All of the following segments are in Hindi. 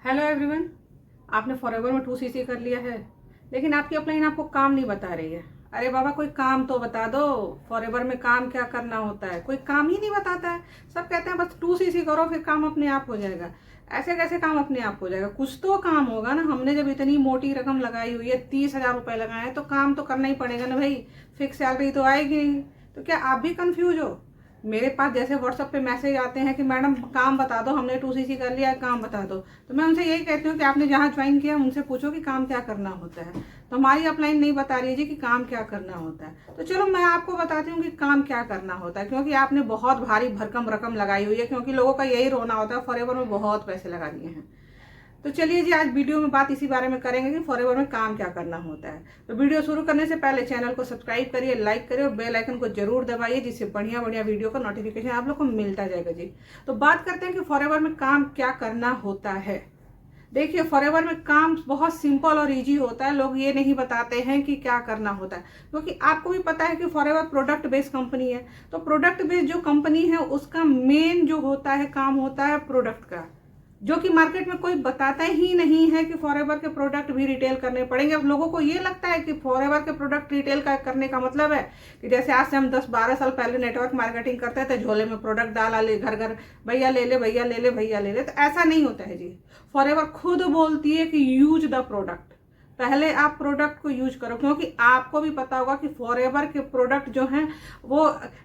Hello everyone. आपने फॉरएवर में 2cc कर लिया है, लेकिन आपकी अपलाइन आपको काम नहीं बता रही है। अरे बाबा, कोई काम तो बता दो। फॉरएवर में काम क्या करना होता है, कोई काम ही नहीं बताता है। सब कहते हैं बस 2cc करो फिर काम अपने आप हो जाएगा। ऐसे कैसे काम अपने आप हो जाएगा? कुछ तो काम होगा ना। हमने जब इतनी मोटी रकम लगाई हुई है, 30,000 रुपए लगाए हैं, तो काम तो करना ही पड़ेगा ना भाई। फिक्स सैलरी तो आएगी नहीं। तो क्या आप भी कंफ्यूज हो? मेरे पास जैसे व्हाट्सएप पे मैसेज आते हैं कि मैडम काम बता दो, हमने 2cc कर लिया, काम बता दो। तो मैं उनसे यही कहती हूँ कि आपने जहाँ ज्वाइन किया उनसे पूछो कि काम क्या करना होता है। तो हमारी अपलाइन नहीं बता रही है जी कि काम क्या करना होता है। तो चलो मैं आपको बताती हूँ कि काम क्या करना होता है, क्योंकि आपने बहुत भारी भरकम रकम लगाई हुई है। क्योंकि लोगों का यही रोना होता है, फॉरएवर में बहुत पैसे लगा दिए हैं। तो चलिए जी, आज वीडियो में बात इसी बारे में करेंगे कि फॉरएवर में काम क्या करना होता है। तो वीडियो शुरू करने से पहले चैनल को सब्सक्राइब करिए, लाइक करिए और बेल आइकन को जरूर दबाइए, जिससे बढ़िया बढ़िया वीडियो का नोटिफिकेशन आप लोग को मिलता जाएगा जी। तो बात करते हैं कि फॉरएवर में काम क्या करना होता है। देखिए, फॉरएवर में काम बहुत सिंपल और इजी होता है। लोग ये नहीं बताते हैं कि क्या करना होता है, क्योंकि आपको भी पता है कि फॉरएवर प्रोडक्ट बेस्ड कंपनी है। तो प्रोडक्ट बेस्ड जो कंपनी है उसका मेन जो होता है काम होता है प्रोडक्ट का, जो कि मार्केट में कोई बताता ही नहीं है कि फॉरएवर के प्रोडक्ट भी रिटेल करने पड़ेंगे। अब लोगों को ये लगता है कि फॉरएवर के प्रोडक्ट रिटेल का करने का मतलब है कि जैसे आज से हम 10-12 साल पहले नेटवर्क मार्केटिंग करते थे, झोले में प्रोडक्ट डाला, ले घर घर, भैया ले ले, भैया ले ले, भैया ले ले। तो ऐसा नहीं होता है जी। फॉरएवर खुद बोलती है कि यूज द प्रोडक्ट। पहले आप प्रोडक्ट को यूज करो, क्योंकि आपको भी पता होगा कि फॉरएवर के प्रोडक्ट जो हैं वो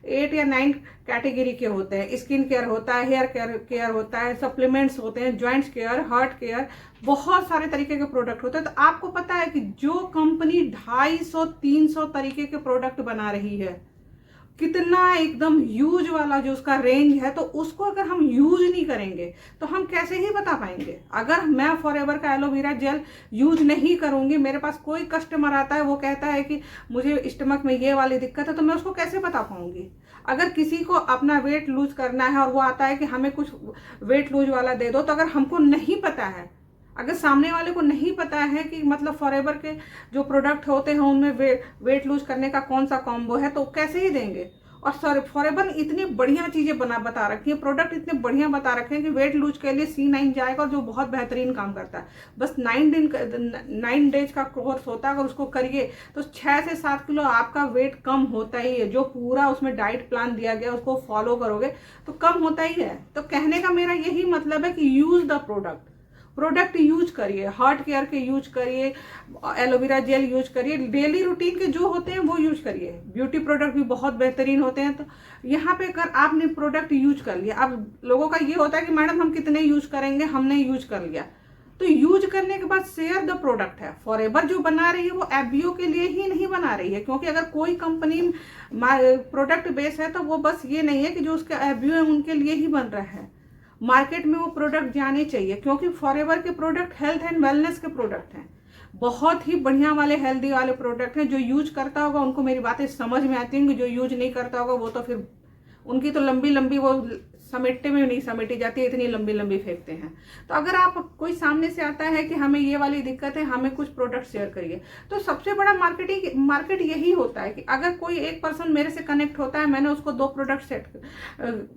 8 या 9 कैटेगरी के होते हैं। स्किन केयर होता है, हेयर केयर होता है, सप्लीमेंट्स होते हैं, जॉइंट्स केयर, हार्ट केयर, बहुत सारे तरीके के प्रोडक्ट होते हैं। तो आपको पता है कि जो कंपनी 250-300 तरीके के प्रोडक्ट बना रही है, कितना एकदम यूज वाला जो उसका रेंज है, तो उसको अगर हम यूज नहीं करेंगे तो हम कैसे ही बता पाएंगे। अगर मैं फॉरएवर का एलोवेरा जेल यूज नहीं करूंगी, मेरे पास कोई कस्टमर आता है वो कहता है कि मुझे स्टमक में ये वाली दिक्कत है, तो मैं उसको कैसे बता पाऊंगी? अगर किसी को अपना वेट लूज करना है और वो आता है कि हमें कुछ वेट लूज वाला दे दो, तो अगर हमको नहीं पता है, अगर सामने वाले को नहीं पता है कि मतलब फॉरएवर के जो प्रोडक्ट होते हैं उनमें वेट लूज करने का कौन सा कॉम्बो है, तो कैसे ही देंगे? और सर, फॉरएवर इतनी बढ़िया चीजें बता रखी है, प्रोडक्ट इतने बढ़िया बता रखे हैं कि वेट लूज के लिए C9 जाएगा, जो बहुत बेहतरीन काम करता है। बस 9 डेज का कोर्स होता है, अगर उसको करिए तो 6 से 7 किलो आपका वेट कम होता ही है। जो पूरा उसमें डाइट प्लान दिया गया उसको फॉलो करोगे तो कम होता ही है। तो कहने का मेरा यही मतलब है कि यूज द प्रोडक्ट यूज करिए, हार्ट केयर के यूज करिए, एलोवेरा जेल यूज करिए, डेली रूटीन के जो होते हैं वो यूज करिए। ब्यूटी प्रोडक्ट भी बहुत बेहतरीन होते हैं। तो यहाँ पे कर आपने प्रोडक्ट यूज कर लिया। अब लोगों का ये होता है कि मैडम हम कितने यूज करेंगे, हमने यूज कर लिया। तो यूज करने के बाद शेयर द प्रोडक्ट है। फॉरएवर जो बना रही है वो एफबीओ के लिए ही नहीं बना रही है, क्योंकि अगर कोई कंपनी प्रोडक्ट बेस है तो वो बस ये नहीं है कि जो उसका एफबीओ है उनके लिए ही बन रहा है। मार्केट में वो प्रोडक्ट जाने चाहिए, क्योंकि फॉरएवर के प्रोडक्ट हेल्थ एंड वेलनेस के प्रोडक्ट हैं। बहुत ही बढ़िया वाले हेल्दी वाले प्रोडक्ट हैं। जो यूज करता होगा उनको मेरी बातें समझ में आती होंगी, जो यूज नहीं करता होगा वो तो फिर उनकी तो लंबी लंबी वो समेटने में नहीं समेटी जाती, इतनी लंबी लंबी फेंकते हैं। तो अगर आप कोई सामने से आता है कि हमें ये वाली दिक्कत है, हमें कुछ प्रोडक्ट शेयर करिए, तो सबसे बड़ा मार्केट यही होता है कि अगर कोई एक पर्सन मेरे से कनेक्ट होता है, मैंने उसको 2 प्रोडक्ट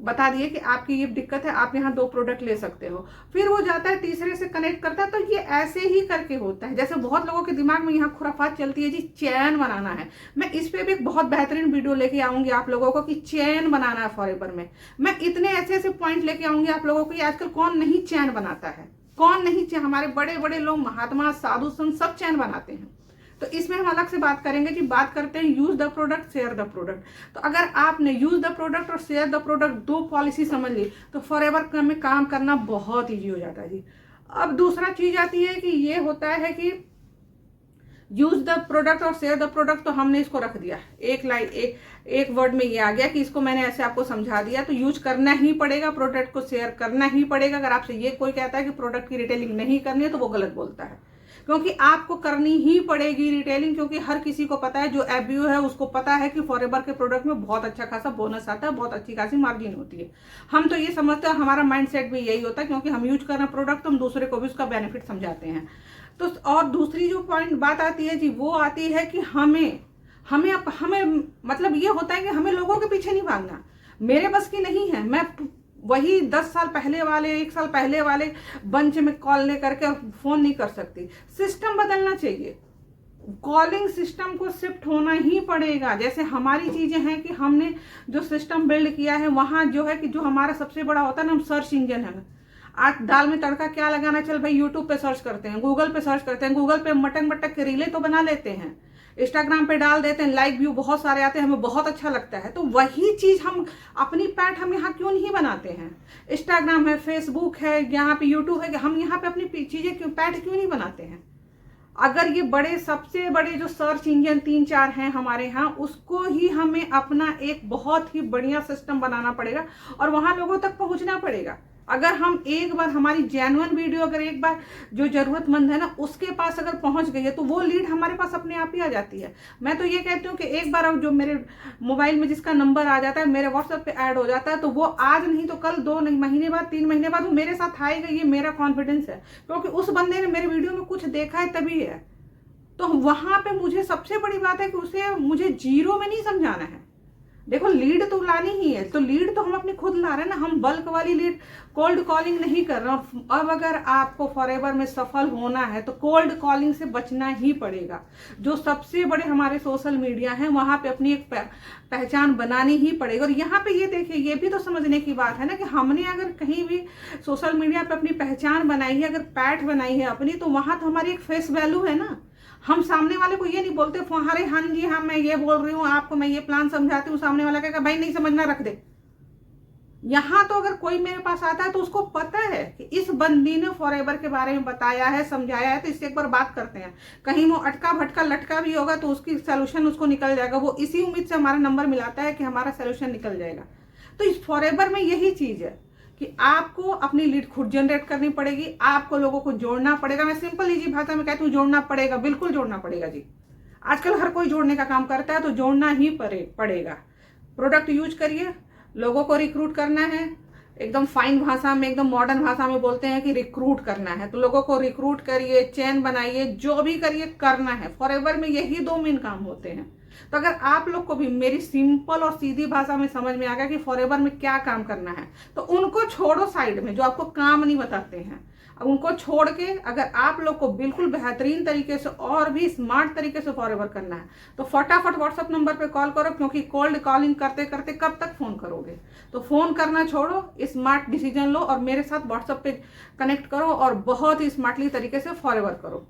बता दिए कि आपकी ये दिक्कत है, आप यहाँ 2 प्रोडक्ट ले सकते हो, फिर वो जाता है तीसरे से कनेक्ट करता है। तो ये ऐसे ही करके होता है। जैसे बहुत लोगों के दिमाग में यहाँ खुराफात चलती है जी, चैन बनाना है। मैं इस पे भी एक बहुत बेहतरीन वीडियो लेके आऊंगी आप लोगों को कि चैन बनाना है फॉरएवर में। मैं इतने ऐसे ऐसे पॉइंट लेके आऊंगी आप लोगों को कि आजकल कौन नहीं चैन बनाता है, कौन नहीं चैन। हमारे बड़े बड़े लोग, महात्मा, साधु संत सब चैन बनाते हैं। तो इसमें हम अलग से बात करेंगे कि बात करते हैं use the product, share the product. तो अगर आपने यूज द प्रोडक्ट और शेयर द प्रोडक्ट 2 पॉलिसी समझ ली तो फॉरएवर में काम करना बहुत ईजी हो जाता है जी। अब दूसरा चीज आती है कि ये होता है कि यूज द प्रोडक्ट और शेयर द प्रोडक्ट, तो हमने इसको रख दिया एक वर्ड में ये आ गया कि इसको मैंने ऐसे आपको समझा दिया। तो यूज करना ही पड़ेगा, प्रोडक्ट को शेयर करना ही पड़ेगा। अगर आपसे ये कोई कहता है कि प्रोडक्ट की रिटेलिंग नहीं करनी है तो वो गलत बोलता है, क्योंकि आपको करनी ही पड़ेगी रिटेलिंग। क्योंकि हर किसी को पता है, जो एफबीओ है उसको पता है कि फॉरएवर के प्रोडक्ट में बहुत अच्छा खासा बोनस आता है, बहुत अच्छी खासी मार्जिन होती है। हम तो ये समझते हैं, हमारा माइंडसेट भी यही होता है, क्योंकि हम यूज कर रहे हैं प्रोडक्ट तो हम दूसरे को भी उसका बेनिफिट समझाते हैं। तो और दूसरी जो पॉइंट बात आती है जी, वो आती है कि हमें मतलब ये होता है कि हमें लोगों के पीछे नहीं भागना। मेरे बस की नहीं है, मैं वही 10 साल पहले वाले, 1 साल पहले वाले बंच में कॉल ले करके फ़ोन नहीं कर सकती। सिस्टम बदलना चाहिए, कॉलिंग सिस्टम को शिफ्ट होना ही पड़ेगा। जैसे हमारी चीज़ें हैं कि हमने जो सिस्टम बिल्ड किया है, वहाँ जो है कि जो हमारा सबसे बड़ा होता है ना, हम सर्च इंजन है। आज दाल में तड़का क्या लगाना, चल भाई यूट्यूब पे सर्च करते हैं, गूगल पे सर्च करते हैं, गूगल पे मटक मटक के रीलें तो बना लेते हैं, इंस्टाग्राम पे डाल देते हैं, लाइक व्यू बहुत सारे आते हैं, हमें बहुत अच्छा लगता है। तो वही चीज़ हम अपनी पैठ हम यहाँ क्यों नहीं बनाते हैं? इंस्टाग्राम है, फेसबुक है, यहाँ पे यूट्यूब है, हम यहाँ पे अपनी चीज़ें क्यों, पैठ क्यों नहीं बनाते हैं? अगर ये बड़े सबसे बड़े जो सर्च इंजन 3-4 हैं हमारे यहाँ, उसको ही हमें अपना एक बहुत ही बढ़िया सिस्टम बनाना पड़ेगा और वहाँ लोगों तक पहुँचना पड़ेगा। अगर हम एक बार हमारी जेन्युइन वीडियो अगर एक बार जो ज़रूरतमंद है ना उसके पास अगर पहुंच गई है तो वो लीड हमारे पास अपने आप ही आ जाती है। मैं तो ये कहती हूँ कि एक बार जो मेरे मोबाइल में जिसका नंबर आ जाता है, मेरे व्हाट्सएप पे ऐड हो जाता है, तो वो आज नहीं तो कल, 2 महीने बाद, 3 महीने बाद वो मेरे साथ आएगा। ये मेरा कॉन्फिडेंस है, क्योंकि उस बंदे ने मेरे वीडियो में कुछ देखा है तभी है। तो वहां पे मुझे सबसे बड़ी बात है कि उसे मुझे जीरो में नहीं समझाना है। देखो लीड तो लानी ही है, तो लीड तो हम अपनी खुद ला रहे हैं ना, हम बल्क वाली लीड, कोल्ड कॉलिंग नहीं कर रहे हैं। अब अगर आपको फॉरएवर में सफल होना है तो कोल्ड कॉलिंग से बचना ही पड़ेगा। जो सबसे बड़े हमारे सोशल मीडिया हैं वहां पे अपनी एक पहचान बनानी ही पड़ेगी। और यहाँ पे ये देखिए, ये भी तो समझने की बात है ना कि हमने अगर कहीं भी सोशल मीडिया पे अपनी पहचान बनाई है, अगर पैठ बनाई है अपनी, तो वहां तो हमारी एक फेस वैल्यू है ना। हम सामने वाले को ये नहीं बोलते अरे हाँ जी हाँ मैं ये बोल रही हूँ आपको, मैं ये प्लान समझाती हूँ, सामने वाला कहेगा भाई नहीं समझना रख दे। यहाँ तो अगर कोई मेरे पास आता है तो उसको पता है कि इस बंदी ने फॉरएवर के बारे में बताया है, समझाया है, तो इससे एक बार बात करते हैं। कहीं वो अटका भटका लटका भी होगा तो उसकी सोल्यूशन उसको निकल जाएगा। वो इसी उम्मीद से हमारा नंबर मिलाता है कि हमारा सोल्यूशन निकल जाएगा। तो इस फॉरएवर में यही चीज है कि आपको अपनी लीड खुद जनरेट करनी पड़ेगी, आपको लोगों को जोड़ना पड़ेगा। मैं सिंपल इजी भाषा में कहती हूँ, जोड़ना पड़ेगा, बिल्कुल जोड़ना पड़ेगा जी। आजकल हर कोई जोड़ने का काम करता है, तो जोड़ना ही पड़ेगा। प्रोडक्ट यूज करिए, लोगों को रिक्रूट करना है, एकदम फाइन भाषा में, एकदम मॉडर्न भाषा में बोलते हैं कि रिक्रूट करना है, तो लोगों को रिक्रूट करिए, चेन बनाइए, जो भी करिए करना है। फॉरएवर में यही 2 मेन काम होते हैं। तो अगर आप लोग को भी मेरी सिंपल और सीधी भाषा में समझ में आ गया कि फॉरएवर में क्या काम करना है, तो उनको छोड़ो साइड में, जो आपको काम नहीं बताते हैं। अब उनको छोड़ के अगर आप लोग को बिल्कुल बेहतरीन तरीके से और भी स्मार्ट तरीके से फॉरएवर करना है, तो फटाफट व्हाट्सएप नंबर पे कॉल करो, क्योंकि कोल्ड कॉलिंग करते करते कब तक फोन करोगे। तो फोन करना छोड़ो, स्मार्ट डिसीजन लो और मेरे साथ व्हाट्सएप पे कनेक्ट करो और बहुत ही स्मार्टली तरीके से फॉरएवर करो।